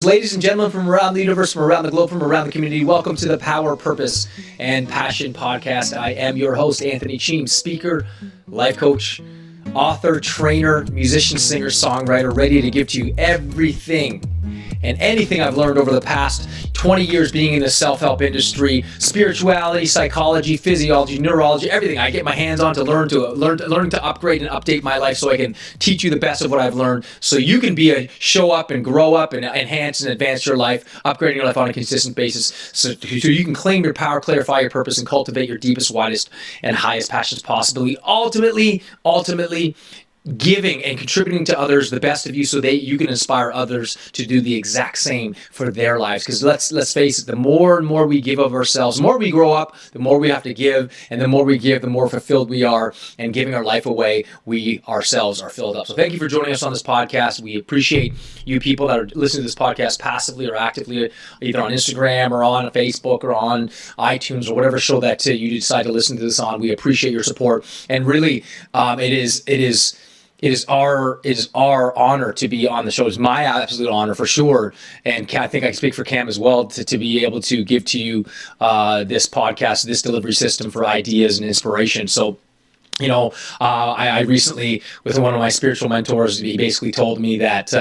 Ladies and gentlemen from around the universe, from around the globe, from around the community, welcome to the Power, Purpose, and Passion podcast. I am your host, Anthony Cheam, speaker, life coach, author, trainer, musician, singer, songwriter, ready to give to you everything and anything I've learned over the past 20 years being in the self-help industry, spirituality, psychology, physiology, neurology, everything I get my hands on to learn to upgrade and update my life so I can teach you the best of what I've learned so you can show up and grow up and enhance and advance your life, upgrading your life on a consistent basis so you can claim your power, clarify your purpose, and cultivate your deepest, widest, and highest passions possibly. Ultimately, giving and contributing to others the best of you so that you can inspire others to do the exact same for their lives. Because let's face it, the more and more we give of ourselves, the more we grow up, the more we have to give, and the more we give, the more fulfilled we are, and giving our life away, we ourselves are filled up. So thank you for joining us on this podcast. We appreciate you people that are listening to this podcast passively or actively, either on Instagram or on Facebook or on iTunes or whatever show that you decide to listen to this on. We appreciate your support, and really, it is our honor to be on the show. It's my absolute honor for sure. And I think I speak for Cam as well to be able to give to you this podcast, this delivery system for ideas and inspiration. So, I recently, with one of my spiritual mentors, he basically told me that,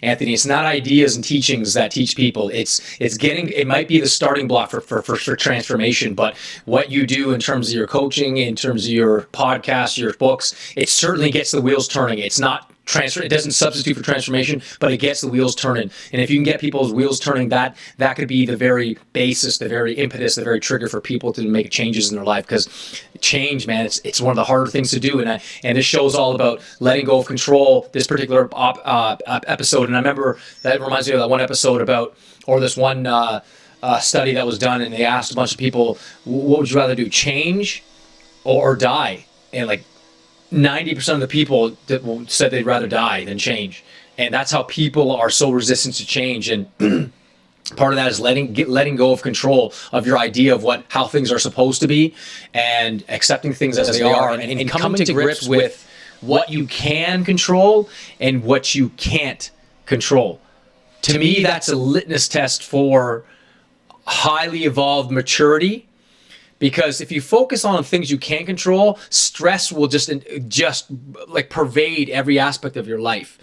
Anthony, it's not ideas and teachings that teach people. It might be the starting block for transformation, but what you do in terms of your coaching, in terms of your podcast, your books, it certainly gets the wheels turning. It's not it doesn't substitute for transformation, but it gets the wheels turning. And if you can get people's wheels turning, that could be the very basis, the very impetus, the very trigger for people to make changes in their life. Because change, man, it's one of the harder things to do. And this show is all about letting go of control. This particular episode, and I remember that reminds me of that one episode this one study that was done, and they asked a bunch of people, what would you rather do, change or die? And 90% of the people said they'd rather die than change. And that's how people are so resistant to change. And part of that is letting go of control of your idea of how things are supposed to be, and accepting things as they are, and coming to grips with what you can control and what you can't control. To me, that's a litmus test for highly evolved maturity. Because if you focus on things you can't control, stress will just pervade every aspect of your life.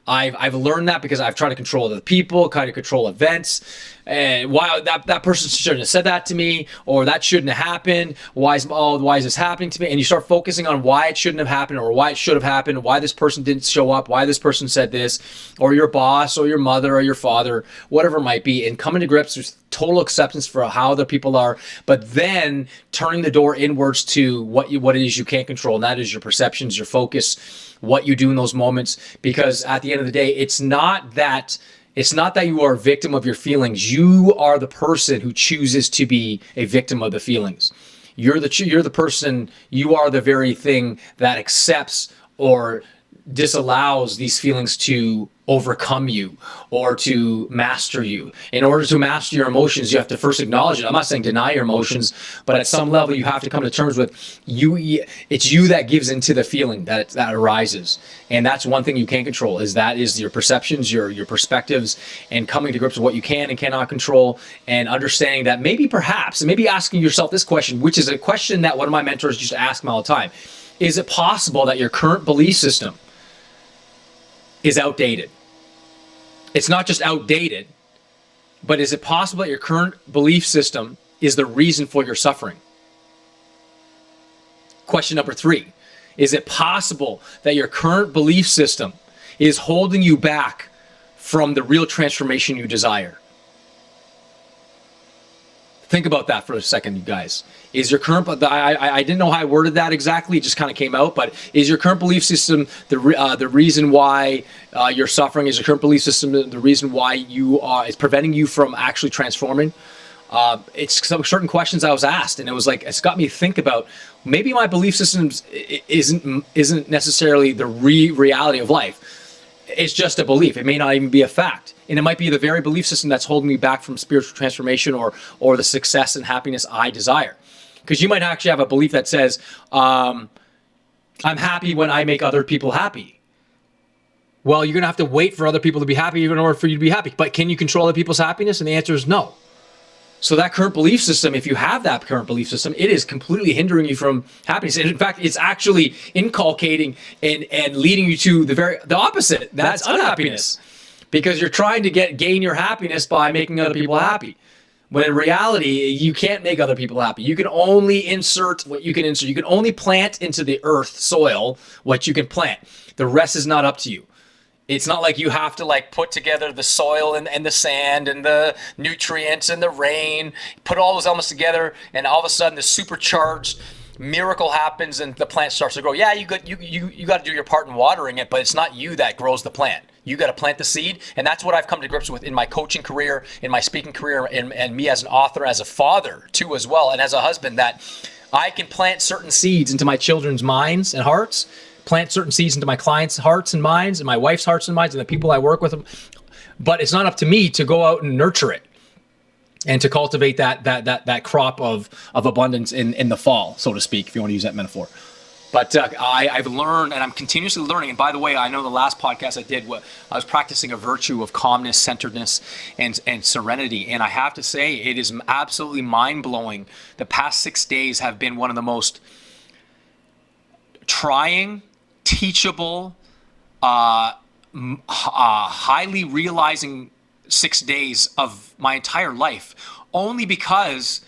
I've learned that because I've tried to control other people, try to control events, and why that person shouldn't have said that to me, or that shouldn't have happened. Why is this happening to me? And you start focusing on why it shouldn't have happened, or why it should have happened, why this person didn't show up, why this person said this, or your boss, or your mother, or your father, whatever it might be, and coming to grips with total acceptance for how other people are, but then turning the door inwards to what it is you can't control, and that is your perceptions, your focus, what you do in those moments. Because at the end of the day, it's not that you are a victim of your feelings. You are the person who chooses to be a victim of the feelings. You're the person. You are the very thing that accepts or disallows these feelings to overcome you or to master you. In order to master your emotions, you have to first acknowledge it. I'm not saying deny your emotions, but at some level you have to come to terms with it's you that gives into the feeling that arises. And that's one thing you can't control, is your perceptions, your perspectives, and coming to grips with what you can and cannot control, and understanding that maybe asking yourself this question, which is a question that one of my mentors used to ask me all the time. Is it possible that your current belief system is outdated? It's not just outdated, but is it possible that your current belief system is the reason for your suffering? Question number 3, is it possible that your current belief system is holding you back from the real transformation you desire? Think about that for a second, you guys. Is your current, I didn't know how I worded that exactly, it just kind of came out, but is your current belief system the reason why you're suffering? Is your current belief system the reason why it's preventing you from actually transforming? It's some certain questions I was asked, and it was it's got me to think about, maybe my belief system isn't necessarily the reality of life. It's just a belief. It may not even be a fact. And it might be the very belief system that's holding me back from spiritual transformation or the success and happiness I desire. Because you might actually have a belief that says, I'm happy when I make other people happy. Well, you're going to have to wait for other people to be happy in order for you to be happy. But can you control other people's happiness? And the answer is no. So that current belief system, if you have that current belief system, it is completely hindering you from happiness. And in fact, it's actually inculcating and leading you to the opposite. That's unhappiness, because you're trying to gain your happiness by making other people happy. When in reality, you can't make other people happy. You can only insert what you can insert. You can only plant into the earth, soil, what you can plant. The rest is not up to you. It's not like you have to like put together the soil and the sand and the nutrients and the rain, put all those elements together, and all of a sudden the supercharged miracle happens and the plant starts to grow. Yeah, you got to do your part in watering it, but it's not you that grows the plant. You got to plant the seed, and that's what I've come to grips with in my coaching career, in my speaking career, and me as an author, as a father too as well, and as a husband, that I can plant certain seeds into my children's minds and hearts, plant certain seeds into my clients' hearts and minds, and my wife's hearts and minds, and the people I work with. But it's not up to me to go out and nurture it and to cultivate that crop of abundance in the fall, so to speak, if you want to use that metaphor. But I've learned, and I'm continuously learning. And by the way, I know the last podcast I did, I was practicing a virtue of calmness, centeredness, and serenity. And I have to say, it is absolutely mind-blowing. The past 6 days have been one of the most trying, teachable, highly realizing 6 days of my entire life, only because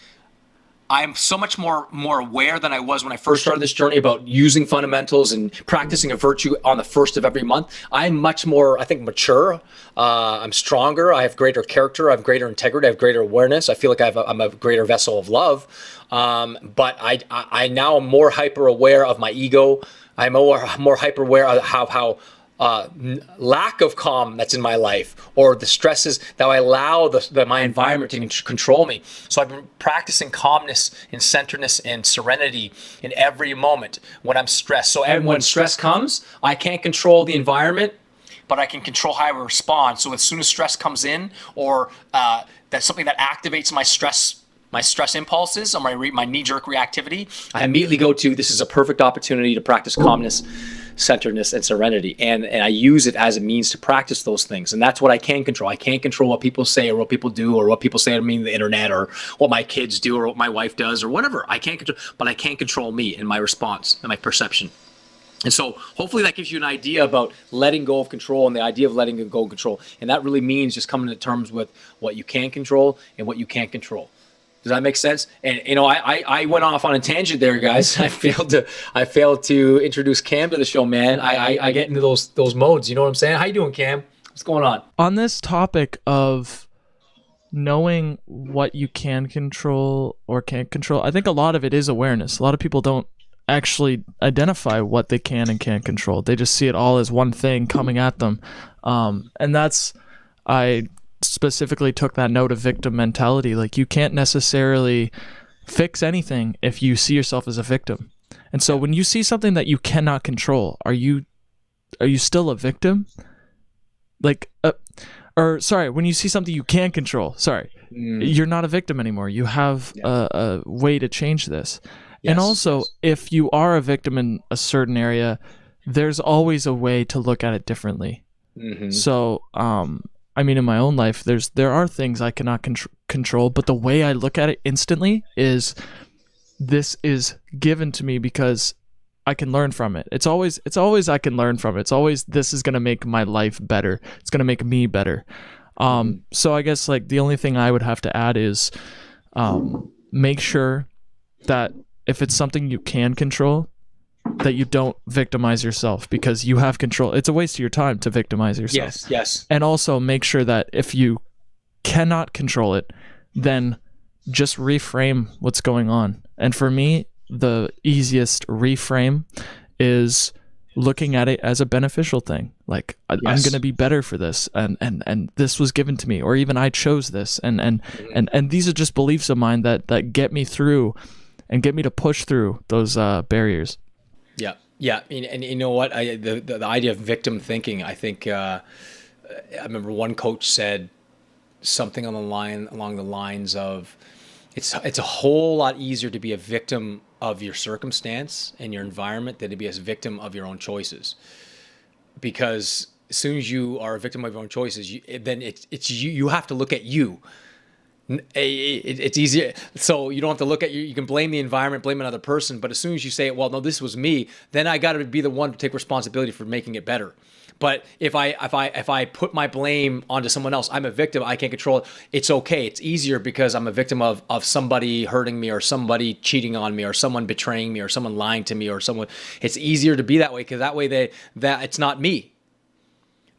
I'm so much more aware than I was when I first started this journey about using fundamentals and practicing a virtue on the first of every month. I'm much more, I think, mature. I'm stronger. I have greater character. I have greater integrity. I have greater awareness. I feel like I'm a greater vessel of love. But I now am more hyper aware of my ego. I'm more hyper aware of how lack of calm that's in my life, or the stresses that I allow my environment to control me. So I've been practicing calmness and centeredness and serenity in every moment when I'm stressed. So when stress comes, I can't control the environment, but I can control how I respond. So as soon as stress comes in, or that's something that activates my stress impulses, or my knee-jerk reactivity, I immediately go to, this is a perfect opportunity to practice calmness, centeredness, and serenity. And I use it as a means to practice those things. And that's what I can control. I can't control what people say or what people do or what people say to me on the internet or what my kids do or what my wife does or whatever. I can't control, but I can control me and my response and my perception. And so hopefully that gives you an idea about letting go of control and the idea of letting go of control. And that really means just coming to terms with what you can control and what you can't control. Does that make sense? And I went off on a tangent there, guys. I failed to introduce Cam to the show, man. I get into those modes. You know what I'm saying? How you doing, Cam? What's going on? On this topic of knowing what you can control or can't control, I think a lot of it is awareness. A lot of people don't actually identify what they can and can't control. They just see it all as one thing coming at them. And I specifically took that note of victim mentality. Like, you can't necessarily fix anything if you see yourself as a victim. And so when you see something that you cannot control, are you still a victim? When you see something you can control, you're not a victim anymore. You have a way to change this. Yes, and also, if you are a victim in a certain area, there's always a way to look at it differently. Mm-hmm. So, in my own life, there are things I cannot control, but the way I look at it instantly is, this is given to me because I can learn from it. It's always I can learn from it. It's always, this is going to make my life better. It's going to make me better. So I guess the only thing I would have to add is make sure that if it's something you can control, that you don't victimize yourself, because you have control. It's a waste of your time to victimize yourself. Yes. And also make sure that if you cannot control it, then just reframe what's going on. And for me, the easiest reframe is looking at it as a beneficial thing. Like, I'm going to be better for this, and this was given to me, or even I chose this, and these are just beliefs of mine that get me through and get me to push through those barriers. Yeah. And you know what? The idea of victim thinking, I think, I remember one coach said something along the lines of, it's a whole lot easier to be a victim of your circumstance and your environment than to be a victim of your own choices. Because as soon as you are a victim of your own choices, then it's you. You have to look at you. It's easier. So you don't have to look at you. You can blame the environment, blame another person. But as soon as you say, well, no, this was me, then I got to be the one to take responsibility for making it better. But if I put my blame onto someone else, I'm a victim, I can't control it. It's okay. It's easier because I'm a victim of somebody hurting me, or somebody cheating on me, or someone betraying me, or someone lying to me, or someone. It's easier to be that way because that way that it's not me.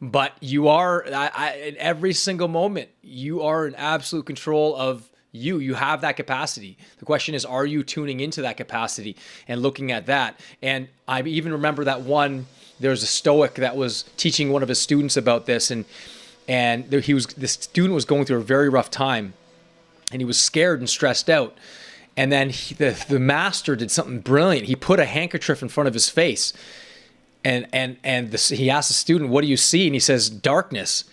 But you are, in every single moment, you are in absolute control of you. You have that capacity. The question is, are you tuning into that capacity and looking at that? And I even remember there's a Stoic that was teaching one of his students about this, and the student was going through a very rough time, and he was scared and stressed out. And then the master did something brilliant. He put a handkerchief in front of his face. And he asked the student, "What do you see?" And he says, "Darkness."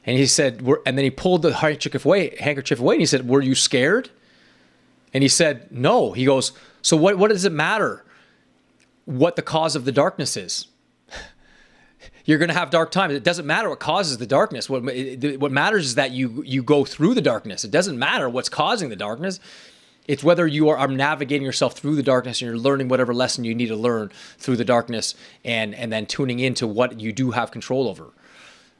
And he said, and then he pulled the handkerchief away, and he said, "Were you scared?" And he said, "No." He goes, "So what does it matter what the cause of the darkness is? You're going to have dark times. It doesn't matter what causes the darkness. What matters is that you go through the darkness. It doesn't matter what's causing the darkness. It's whether you are navigating yourself through the darkness and you're learning whatever lesson you need to learn through the darkness, and then tuning into what you do have control over.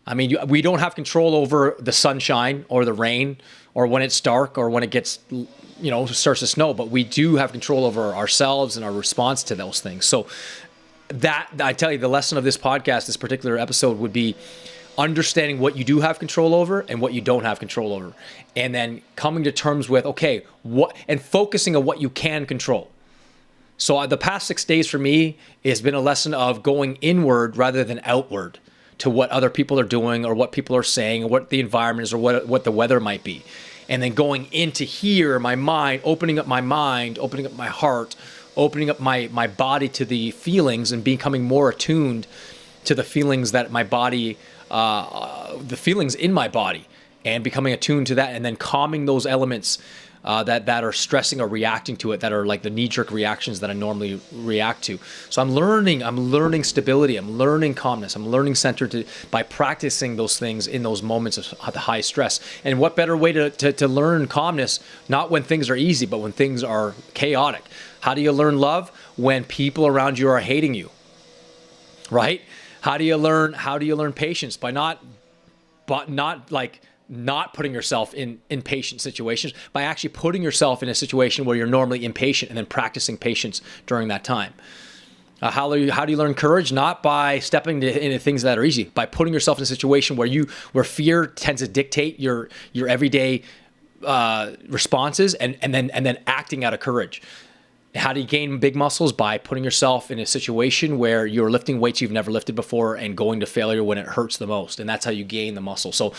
I mean, we don't have control over the sunshine or the rain or when it's dark or when it gets, starts to snow, but we do have control over ourselves and our response to those things. So that, I tell you, the lesson of this podcast, this particular episode, would be understanding what you do have control over and what you don't have control over. And then coming to terms with, okay, and focusing on what you can control. So the past 6 days for me has been a lesson of going inward rather than outward to what other people are doing or what people are saying or what the environment is or what the weather might be. And then going into here, my mind, opening up my heart, opening up my body to the feelings and becoming more attuned to the feelings that my body, the feelings in my body, and becoming attuned to that, and then calming those elements that are stressing or reacting to it, that are like the knee-jerk reactions that I normally react to. So I'm learning stability, I'm learning calmness, I'm learning center by practicing those things in those moments of high stress. And what better way to learn calmness, not when things are easy, but when things are chaotic. How do you learn love? When people around you are hating you, right? How do you learn patience? By not putting yourself in impatient situations, by actually putting yourself in a situation where you're normally impatient and then practicing patience during that time. How do you learn courage? Not by stepping into things that are easy, by putting yourself in a situation where fear tends to dictate your everyday responses, and then acting out of courage. How do you gain big muscles? By putting yourself in a situation where you're lifting weights you've never lifted before and going to failure when it hurts the most. And that's how you gain the muscle. So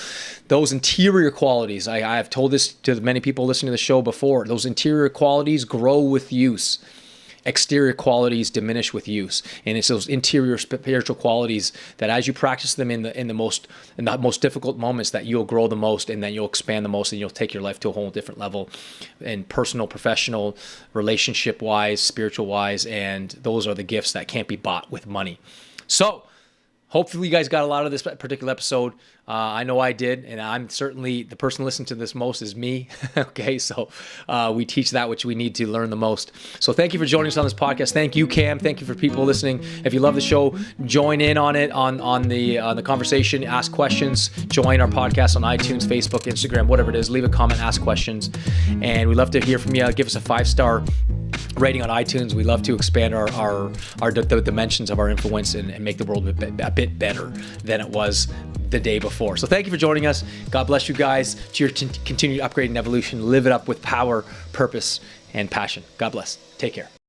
those interior qualities, I have told this to many people listening to the show before, those interior qualities grow with use. Exterior qualities diminish with use, and it's those interior spiritual qualities that, as you practice them in the most difficult moments, that you'll grow the most, and then you'll expand the most, and you'll take your life to a whole different level, in personal, professional, relationship wise, spiritual wise, and those are the gifts that can't be bought with money. So hopefully you guys got a lot of this particular episode. I know I did, and I'm certainly the person listening to this most is me. Okay, so we teach that which we need to learn the most. So thank you for joining us on this podcast. Thank you, Cam. Thank you for people listening. If you love the show, join in on it, on the conversation. Ask questions. Join our podcast on iTunes, Facebook, Instagram, whatever it is. Leave a comment. Ask questions, and we'd love to hear from you. Give us a 5-star rating on iTunes. We love to expand the dimensions of our influence and make the world a bit better than it was the day before. So thank you for joining us. God bless you guys. To your continued upgrade and evolution. Live it up with power, purpose, and passion. God bless. Take care.